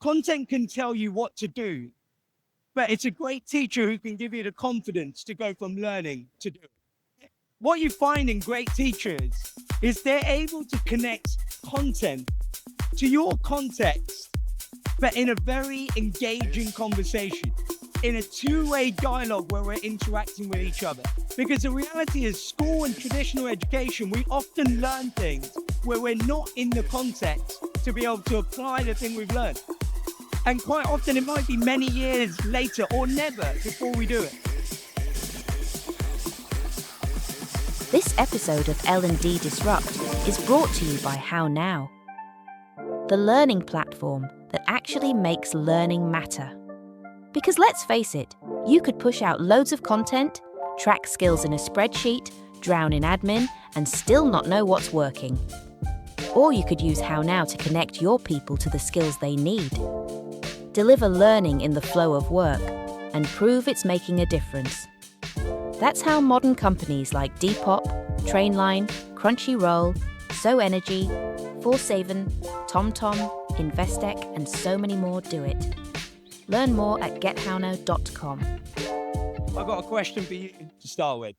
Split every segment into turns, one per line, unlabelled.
Content can tell you what to do, but it's a great teacher who can give you the confidence to go from learning to doing. What you find in great teachers is they're able to connect content to your context, but in a very engaging conversation, in a two-way dialogue where we're interacting with each other. Because the reality is, school and traditional education, we often learn things where we're not in the context to be able to apply the thing we've learned. And quite often it might be many years later or never before we do it.
This episode of L&D Disrupt is brought to you by HowNow, the learning platform that actually makes learning matter. Because let's face it, you could push out loads of content, track skills in a spreadsheet, drown in admin, and still not know what's working. Or you could use HowNow to connect your people to the skills they need. Deliver learning in the flow of work, and prove it's making a difference. That's how modern companies like Depop, Trainline, Crunchyroll, SoEnergy, Forsaven, TomTom, Investec, and so many more do it. Learn more at gethownow.com.
I've got a question for you to start with.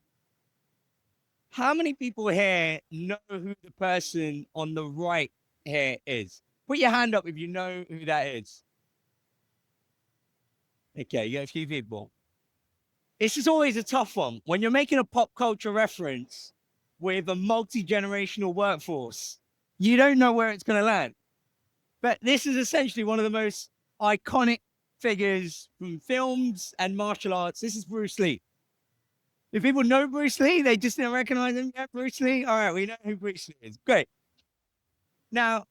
How many people here know who the person on the right here is? Put your hand up if you know who that is. Okay, you got a few people. This is always a tough one. When you're making a pop culture reference with a multi-generational workforce, you don't know where it's going to land. But this is essentially one of the most iconic figures from films and martial arts. This is Bruce Lee. If people know Bruce Lee, they just didn't recognize him. Yeah, Bruce Lee. All right, we know who Bruce Lee is. Great. Now,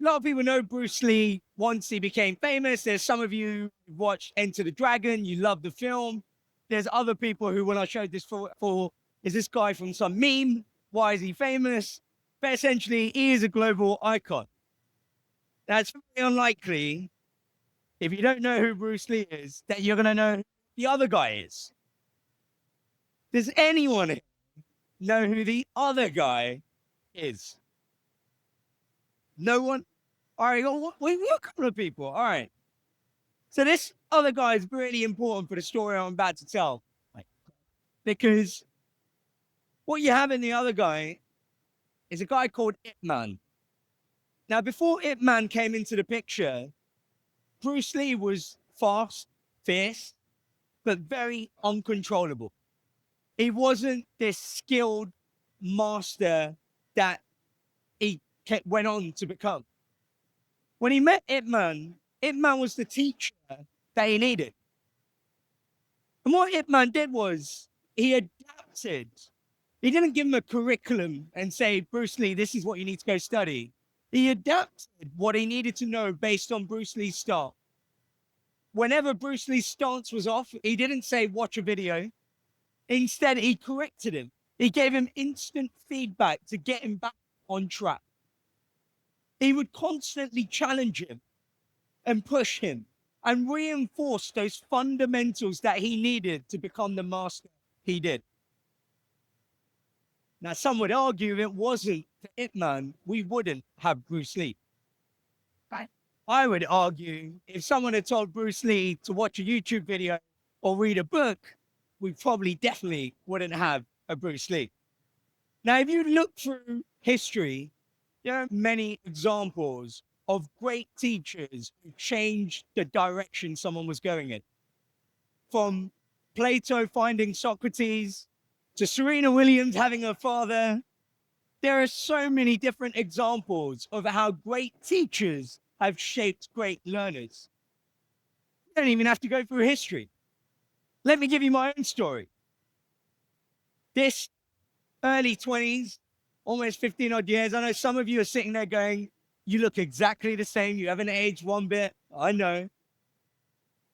a lot of people know Bruce Lee once he became famous. There's some of you who watched Enter the Dragon. You love the film. There's other people who, when I showed this for is this guy from some meme? Why is he famous? But essentially, he is a global icon. Now, it's very unlikely, if you don't know who Bruce Lee is, that you're going to know who the other guy is. Does anyone know who the other guy is? No one? All right, we've got a couple of people. All right. So this other guy is really important for the story I'm about to tell. Because what you have in the other guy is a guy called Ip Man. Now, before Ip Man came into the picture, Bruce Lee was fast, fierce, but very uncontrollable. He wasn't this skilled master that he went on to become. When he met Ip Man was the teacher that he needed. And what Ip Man did was he adapted. He didn't give him a curriculum and say, Bruce Lee, this is what you need to go study. He adapted what he needed to know based on Bruce Lee's style. Whenever Bruce Lee's stance was off, he didn't say, watch a video. Instead, he corrected him. He gave him instant feedback to get him back on track. He would constantly challenge him and push him and reinforce those fundamentals that he needed to become the master he did. Now, some would argue if it wasn't for Ip Man, we wouldn't have Bruce Lee. I would argue if someone had told Bruce Lee to watch a YouTube video or read a book, we probably definitely wouldn't have a Bruce Lee. Now, if you look through history, there are many examples of great teachers who changed the direction someone was going in. From Plato finding Socrates to Serena Williams having her father, there are so many different examples of how great teachers have shaped great learners. You don't even have to go through history. Let me give you my own story. This early 20s, almost 15 odd years, I know some of you are sitting there going, you look exactly the same. You haven't aged one bit. I know.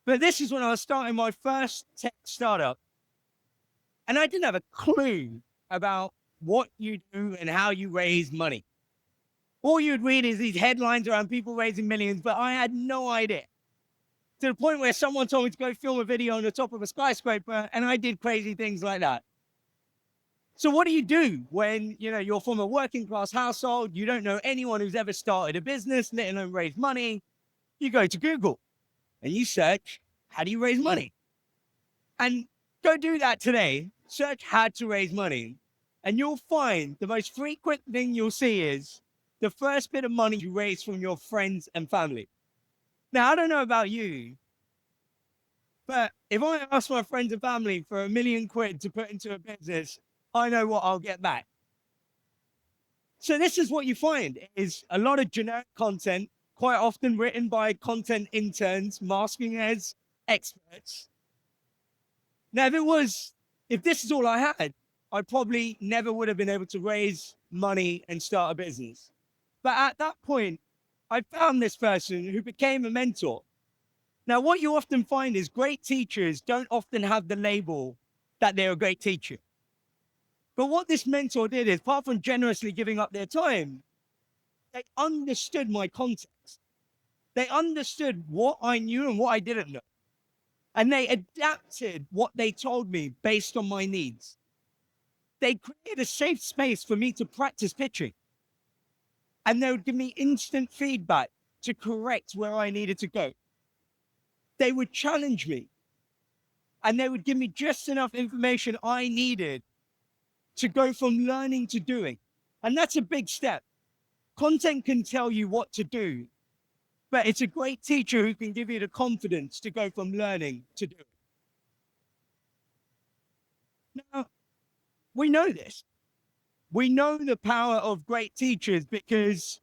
But this is when I was starting my first tech startup. And I didn't have a clue about what you do and how you raise money. All you'd read is these headlines around people raising millions, but I had no idea. To the point where someone told me to go film a video on the top of a skyscraper, and I did crazy things like that. So what do you do when, you're from a working class household, you don't know anyone who's ever started a business, let alone raise money, You go to Google and you search, how do you raise money? And go do that today. Search how to raise money. And you'll find the most frequent thing you'll see is the first bit of money you raise from your friends and family. Now, I don't know about you, but if I ask my friends and family for £1,000,000 to put into a business, I know what I'll get back. So this is what you find is a lot of generic content, quite often written by content interns masking as experts. Now, if this is all I had, I probably never would have been able to raise money and start a business. But at that point, I found this person who became a mentor. Now, what you often find is great teachers don't often have the label that they're a great teacher. But what this mentor did is, apart from generously giving up their time, they understood my context. They understood what I knew and what I didn't know. And they adapted what they told me based on my needs. They created a safe space for me to practice pitching. And they would give me instant feedback to correct where I needed to go. They would challenge me. And they would give me just enough information I needed to go from learning to doing. And that's a big step. Content can tell you what to do, but it's a great teacher who can give you the confidence to go from learning to doing. Now, we know this. We know the power of great teachers because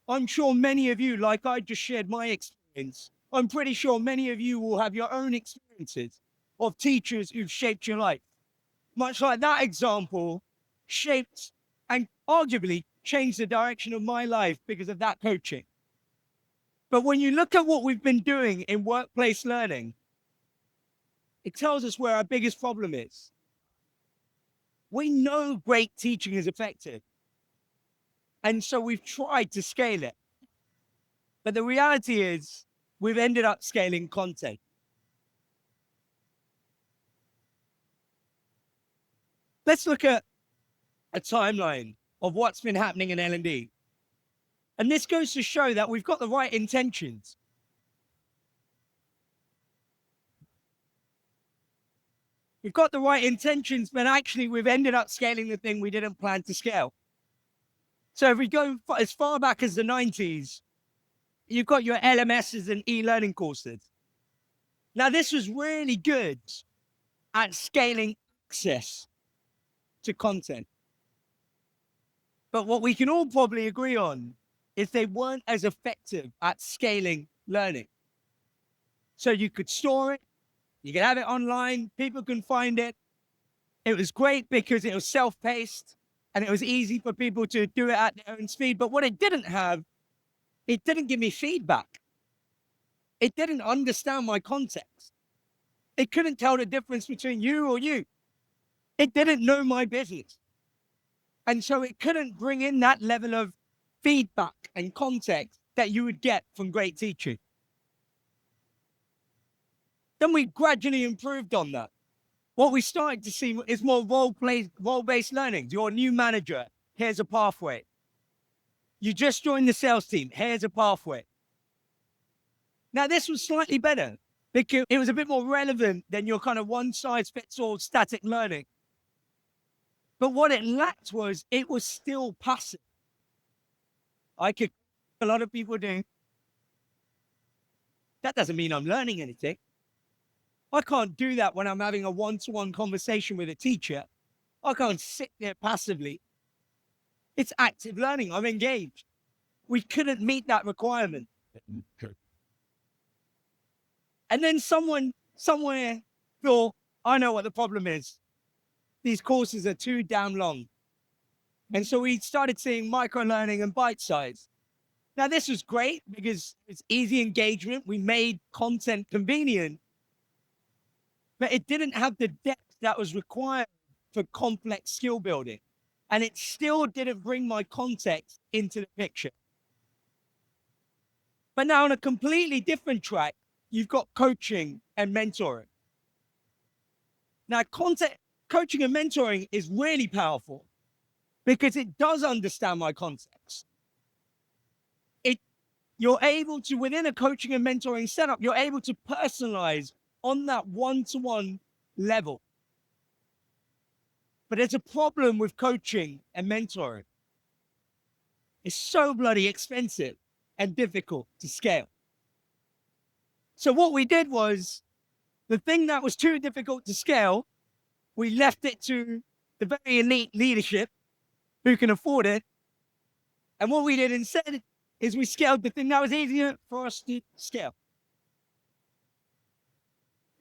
I'm sure many of you, like I just shared my experience, I'm pretty sure many of you will have your own experiences of teachers who've shaped your life. Much like that example shaped and arguably changed the direction of my life because of that coaching. But when you look at what we've been doing in workplace learning, it tells us where our biggest problem is. We know great teaching is effective. And so we've tried to scale it. But the reality is we've ended up scaling content. Let's look at a timeline of what's been happening in L&D. And this goes to show that we've got the right intentions. We've got the right intentions, but actually we've ended up scaling the thing we didn't plan to scale. So if we go as far back as the 90s, you've got your LMSs and e-learning courses. Now, this was really good at scaling access to content. But what we can all probably agree on is they weren't as effective at scaling learning. So you could store it, you could have it online, people can find it. It was great because it was self-paced and it was easy for people to do it at their own speed. But what it didn't have, it didn't give me feedback. It didn't understand my context. It couldn't tell the difference between you or you. It didn't know my business. And so it couldn't bring in that level of feedback and context that you would get from great teaching. Then we gradually improved on that. What we started to see is more role-based learning. You're a new manager, here's a pathway. You just joined the sales team, here's a pathway. Now, this was slightly better because it was a bit more relevant than your kind of one-size-fits-all static learning. But what it lacked was it was still passive. A lot of people do. That doesn't mean I'm learning anything. I can't do that when I'm having a one-to-one conversation with a teacher. I can't sit there passively. It's active learning. I'm engaged. We couldn't meet that requirement. And then someone somewhere thought, I know what the problem is. These courses are too damn long. And so we started seeing micro-learning and bite-size. Now, this was great because it's easy engagement. We made content convenient, but it didn't have the depth that was required for complex skill building. And it still didn't bring my context into the picture. But now on a completely different track, you've got coaching and mentoring. Now, coaching and mentoring is really powerful because it does understand my context. you're able to, within a coaching and mentoring setup, you're able to personalize on that one-to-one level. But there's a problem with coaching and mentoring. It's so bloody expensive and difficult to scale. So what we did was, the thing that was too difficult to scale, we left it to the very elite leadership who can afford it. And what we did instead is we scaled the thing that was easier for us to scale.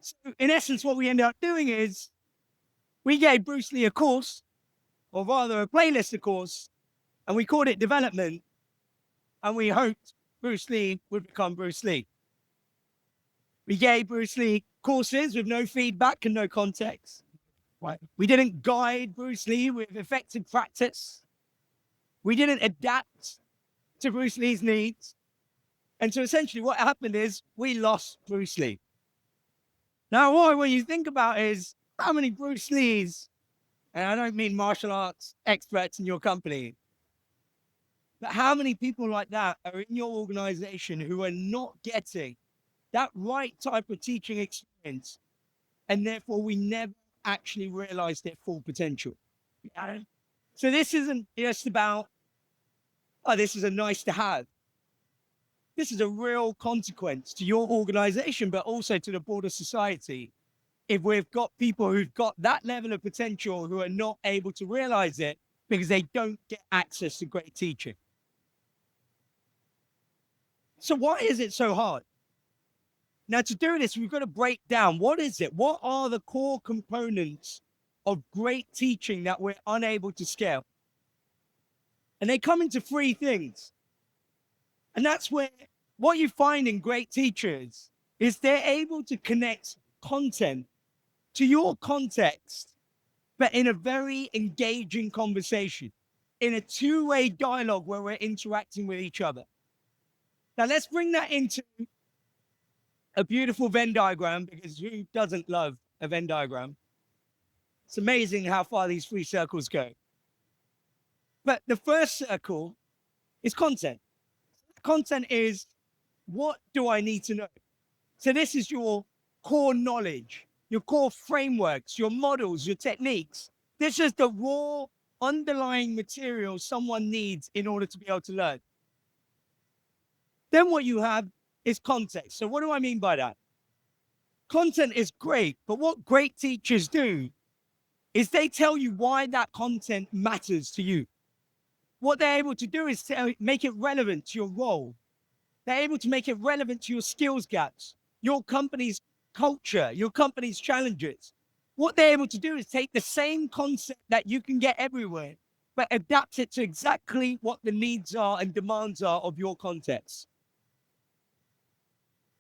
So in essence, what we ended up doing is we gave Bruce Lee a course, or rather a playlist of course, and we called it development. And we hoped Bruce Lee would become Bruce Lee. We gave Bruce Lee courses with no feedback and no context. Right. We didn't guide Bruce Lee with effective practice. We didn't adapt to Bruce Lee's needs. And so essentially what happened is we lost Bruce Lee. Now, what you think about is how many Bruce Lees, and I don't mean martial arts experts in your company, but how many people like that are in your organization who are not getting that right type of teaching experience, and therefore we never actually realize their full potential. So this isn't just about, oh, this is a nice to have. This is a real consequence to your organization, but also to the broader society. If we've got people who've got that level of potential who are not able to realize it because they don't get access to great teaching. So why is it so hard? Now, to do this, we've got to break down, what is it? What are the core components of great teaching that we're unable to scale? And they come into three things. And that's where what you find in great teachers is they're able to connect content to your context, but in a very engaging conversation, in a two-way dialogue where we're interacting with each other. Now, let's bring that into a beautiful Venn diagram, because who doesn't love a Venn diagram? It's amazing how far these three circles go. But the first circle is content. Content is, what do I need to know? So this is your core knowledge, your core frameworks, your models, your techniques. This is the raw underlying material someone needs in order to be able to learn. Then what you have is context. So what do I mean by that? Content is great, but what great teachers do is they tell you why that content matters to you. What they're able to do is make it relevant to your role. They're able to make it relevant to your skills gaps, your company's culture, your company's challenges. What they're able to do is take the same concept that you can get everywhere, but adapt it to exactly what the needs are and demands are of your context.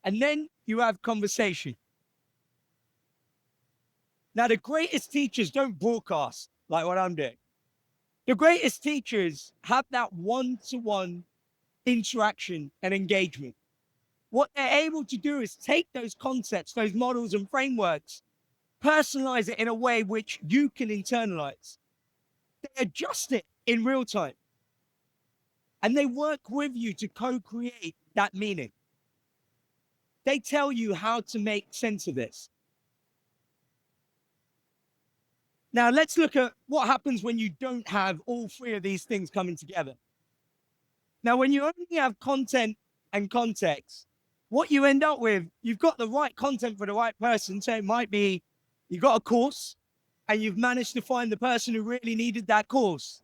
And then you have conversation. Now, the greatest teachers don't broadcast like what I'm doing. The greatest teachers have that one-to-one interaction and engagement. What they're able to do is take those concepts, those models and frameworks, personalize it in a way which you can internalize. They adjust it in real time. And they work with you to co-create that meaning. They tell you how to make sense of this. Now, let's look at what happens when you don't have all three of these things coming together. Now, when you only have content and context, what you end up with, you've got the right content for the right person. So it might be you've got a course and you've managed to find the person who really needed that course.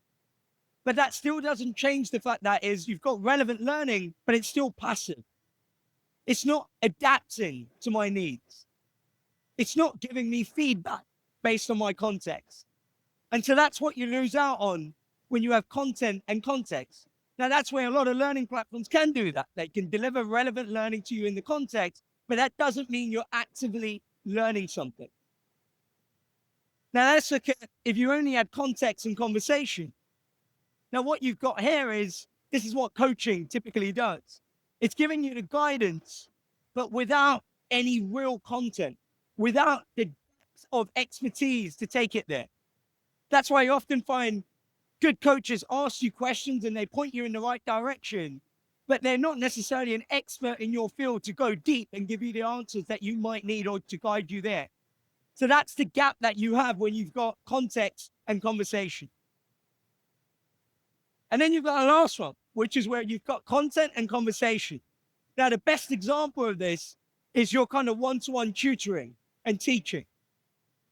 But that still doesn't change the fact that you've got relevant learning, but it's still passive. It's not adapting to my needs. It's not giving me feedback based on my context. And so that's what you lose out on when you have content and context. Now, that's where a lot of learning platforms can do that. They can deliver relevant learning to you in the context, but that doesn't mean you're actively learning something. Now, let's look at if you only had context and conversation. Now, what you've got here is, this is what coaching typically does. It's giving you the guidance, but without any real content, without the depth of expertise to take it there. That's why you often find good coaches ask you questions and they point you in the right direction, but they're not necessarily an expert in your field to go deep and give you the answers that you might need or to guide you there. So that's the gap that you have when you've got context and conversation. And then you've got a last one, which is where you've got content and conversation. Now, the best example of this is your kind of one-to-one tutoring and teaching.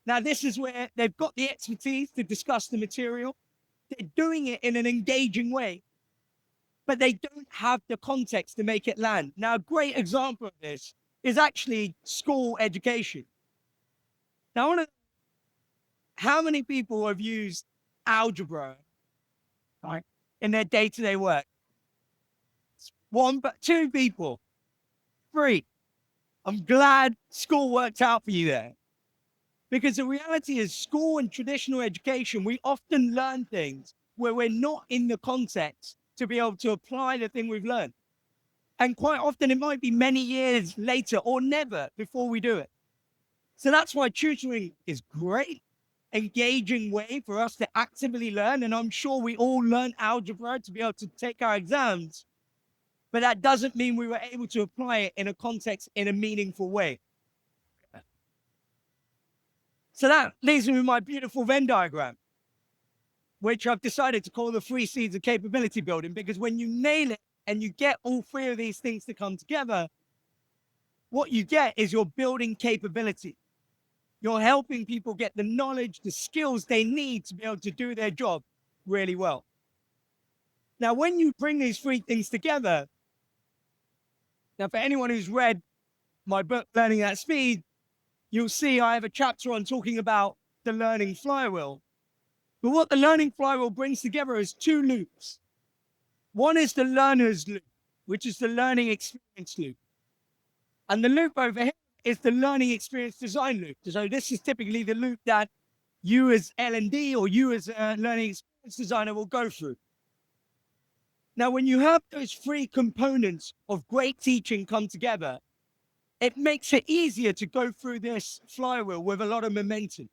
Now, this is where they've got the expertise to discuss the material. They're doing it in an engaging way, but they don't have the context to make it land. Now, a great example of this is actually school education. Now, I want to know how many people have used algebra, right, in their day-to-day work? One, but two people. Three. I'm glad school worked out for you there. Because the reality is school and traditional education, we often learn things where we're not in the context to be able to apply the thing we've learned. And quite often it might be many years later or never before we do it. So that's why tutoring is great, engaging way for us to actively learn. And I'm sure we all learn algebra to be able to take our exams, but that doesn't mean we were able to apply it in a context in a meaningful way. So that leaves me with my beautiful Venn diagram, which I've decided to call the 3 C's of capability building, because when you nail it and you get all 3 of these things to come together, what you get is you're building capability. You're helping people get the knowledge, the skills they need to be able to do their job really well. Now, when you bring these 3 things together, now for anyone who's read my book, Learning at Speed, you'll see I have a chapter on talking about the learning flywheel. But what the learning flywheel brings together is 2 loops. One is the learner's loop, which is the learning experience loop. And the loop over here is the learning experience design loop. So this is typically the loop that you as L&D or you as a learning experience designer will go through. Now, when you have those 3 components of great teaching come together, it makes it easier to go through this flywheel with a lot of momentum.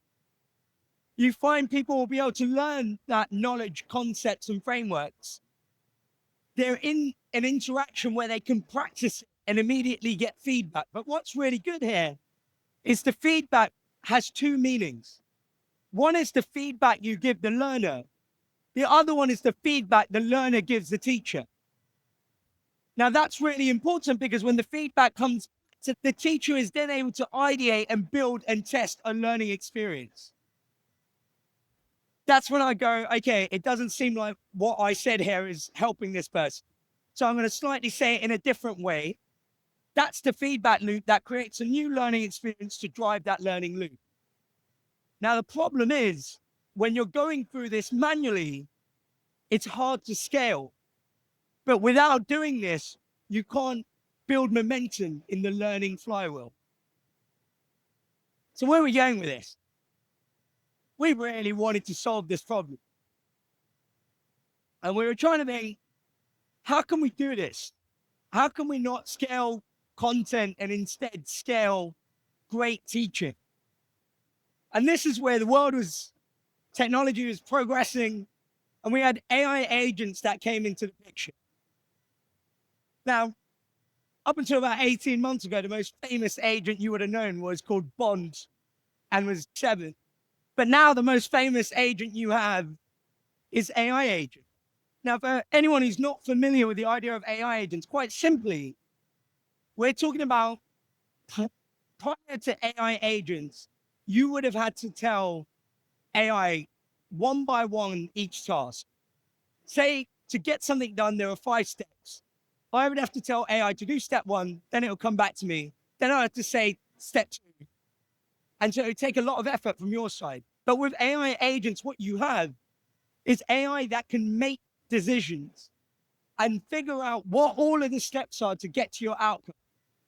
You find people will be able to learn that knowledge, concepts, and frameworks. They're in an interaction where they can practice it and immediately get feedback. But what's really good here is the feedback has 2 meanings. One is the feedback you give the learner. The other one is the feedback the learner gives the teacher. Now, that's really important because when the feedback comes, the teacher is then able to ideate and build and test a learning experience. That's when I go, okay, it doesn't seem like what I said here is helping this person. So I'm going to slightly say it in a different way. That's the feedback loop that creates a new learning experience to drive that learning loop. Now, the problem is when you're going through this manually, it's hard to scale. But without doing this, you can't build momentum in the learning flywheel. So where are we going with this? We really wanted to solve this problem. And we were trying to think, how can we do this? How can we not scale content and instead scale great teaching? And this is where technology was progressing, and we had AI agents that came into the picture. Now, up until about 18 months ago, the most famous agent you would have known was called Bond and was 7. But now the most famous agent you have is AI agent. Now, for anyone who's not familiar with the idea of AI agents, quite simply, we're talking about prior to AI agents, you would have had to tell AI one by one each task. Say, to get something done, there are 5 steps. I would have to tell AI to do step 1, then it'll come back to me. Then I have to say step 2. And so it would take a lot of effort from your side. But with AI agents, what you have is AI that can make decisions and figure out what all of the steps are to get to your outcome.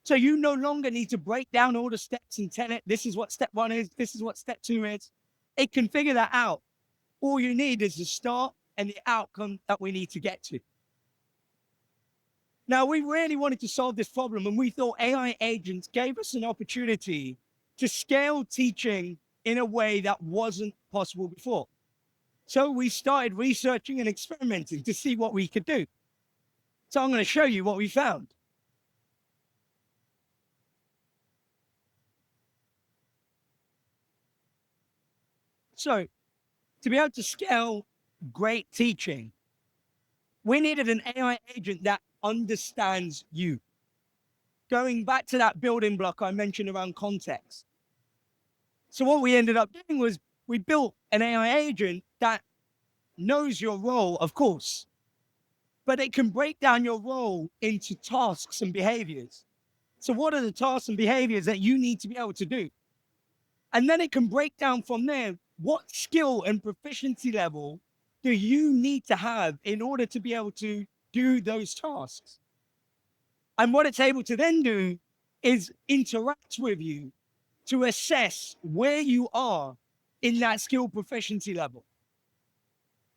So you no longer need to break down all the steps and tell it, this is what step 1 is, this is what step 2 is. It can figure that out. All you need is the start and the outcome that we need to get to. Now, we really wanted to solve this problem, and we thought AI agents gave us an opportunity to scale teaching in a way that wasn't possible before. So we started researching and experimenting to see what we could do. So I'm going to show you what we found. So to be able to scale great teaching, we needed an AI agent that understands you. Going back to that building block I mentioned around context. So what we ended up doing was we built an AI agent that knows your role, of course, but it can break down your role into tasks and behaviors. So what are the tasks and behaviors that you need to be able to do? And then it can break down from there, what skill and proficiency level do you need to have in order to be able to do those tasks? And what it's able to then do is interact with you to assess where you are in that skill proficiency level.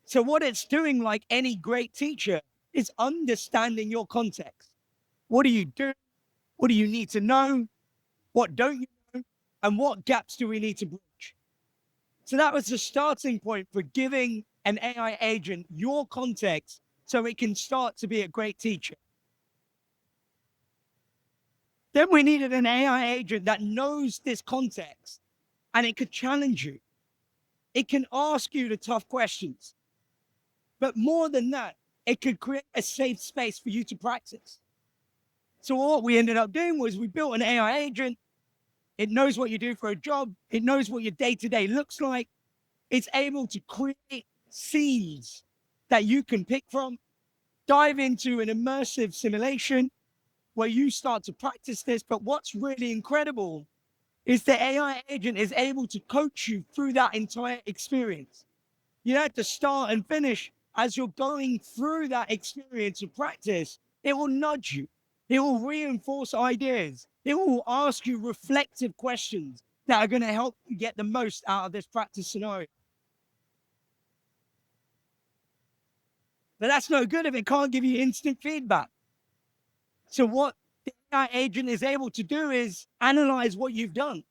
So what it's doing, like any great teacher, is understanding your context. What do you do? What do you need to know? What don't you know? And what gaps do we need to bridge? So that was the starting point for giving an AI agent your context so it can start to be a great teacher. Then we needed an AI agent that knows this context and it could challenge you. It can ask you the tough questions. But more than that, it could create a safe space for you to practice. So what we ended up doing was we built an AI agent. It knows what you do for a job. It knows what your day-to-day looks like. It's able to create scenes that you can pick from, dive into an immersive simulation where you start to practice this. But what's really incredible is the AI agent is able to coach you through that entire experience. You have to start and finish as you're going through that experience of practice. It will nudge you. It will reinforce ideas. It will ask you reflective questions that are going to help you get the most out of this practice scenario. But that's no good if it can't give you instant feedback. So what the AI agent is able to do is analyze what you've done.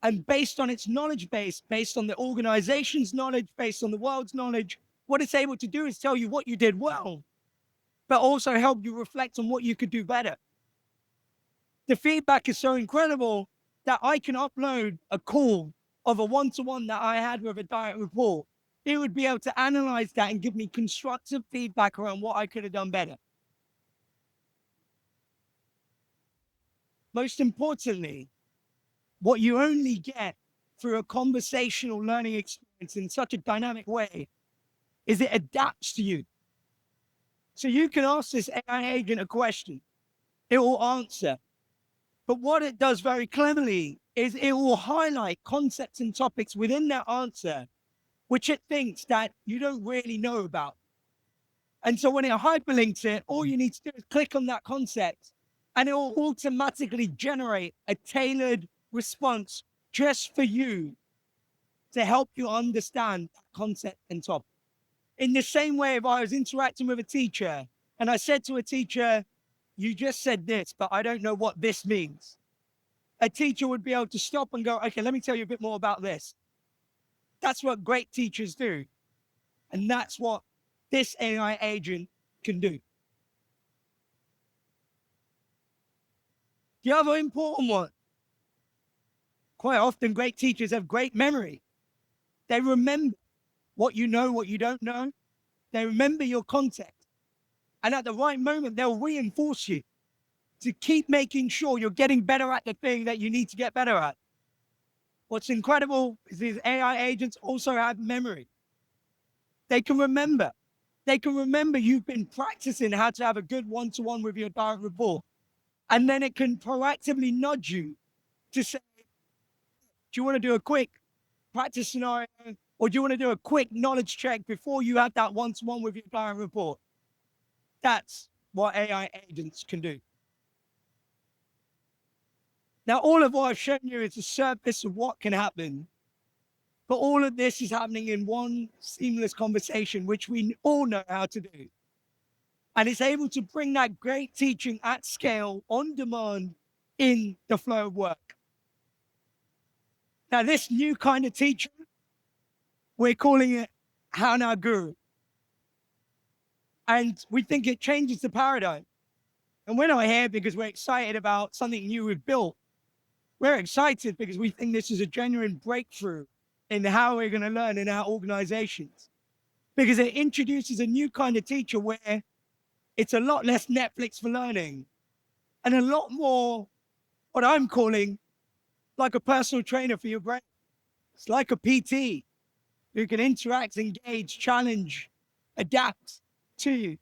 And based on its knowledge base, based on the organization's knowledge, based on the world's knowledge, what it's able to do is tell you what you did well, but also help you reflect on what you could do better. The feedback is so incredible that I can upload a call of a one-to-one that I had with a direct report. It would be able to analyze that and give me constructive feedback around what I could have done better. Most importantly, what you only get through a conversational learning experience in such a dynamic way is it adapts to you. So you can ask this AI agent a question, it will answer. But what it does very cleverly is it will highlight concepts and topics within that answer, which it thinks that you don't really know about. And so when it hyperlinks it, all you need to do is click on that concept and it will automatically generate a tailored response just for you to help you understand that concept and topic. In the same way, if I was interacting with a teacher and I said to a teacher, you just said this, but I don't know what this means. A teacher would be able to stop and go, okay, let me tell you a bit more about this. That's what great teachers do. And that's what this AI agent can do. The other important one, quite often great teachers have great memory. They remember what you know, what you don't know. They remember your context. And at the right moment, they'll reinforce you to keep making sure you're getting better at the thing that you need to get better at. What's incredible is these AI agents also have memory. They can remember. They can remember you've been practicing how to have a good one-to-one with your direct report. And then it can proactively nudge you to say, do you want to do a quick practice scenario? Or do you want to do a quick knowledge check before you have that one-to-one with your direct report? That's what AI agents can do. Now, all of what I've shown you is the surface of what can happen. But all of this is happening in one seamless conversation, which we all know how to do. And it's able to bring that great teaching at scale, on demand, in the flow of work. Now, this new kind of teacher, we're calling it HowNow Guru. And we think it changes the paradigm. And we're not here because we're excited about something new we've built. We're excited because we think this is a genuine breakthrough in how we're going to learn in our organizations. Because it introduces a new kind of teacher where it's a lot less Netflix for learning and a lot more what I'm calling like a personal trainer for your brain. It's like a PT who can interact, engage, challenge, adapt to you.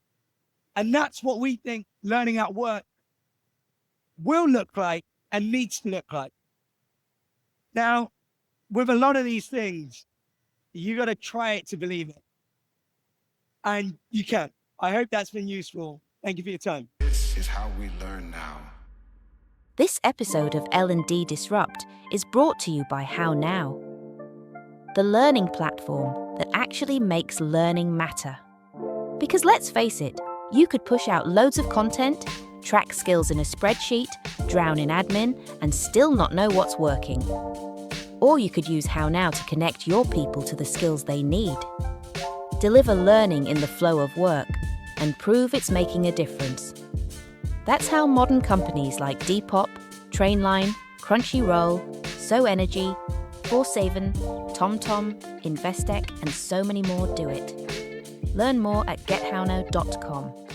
And that's what we think learning at work will look like and needs to look like. Now, with a lot of these things, you got to try it to believe it. And you can. I hope that's been useful. Thank you for your time.
This is how we learn now.
This episode of L&D Disrupt is brought to you by HowNow, the learning platform that actually makes learning matter. Because let's face it, you could push out loads of content, track skills in a spreadsheet, drown in admin, and still not know what's working. Or you could use HowNow to connect your people to the skills they need. Deliver learning in the flow of work and prove it's making a difference. That's how modern companies like Depop, Trainline, Crunchyroll, SoEnergy, Forsaven, TomTom, Investec, and so many more do it. Learn more at gethownow.com.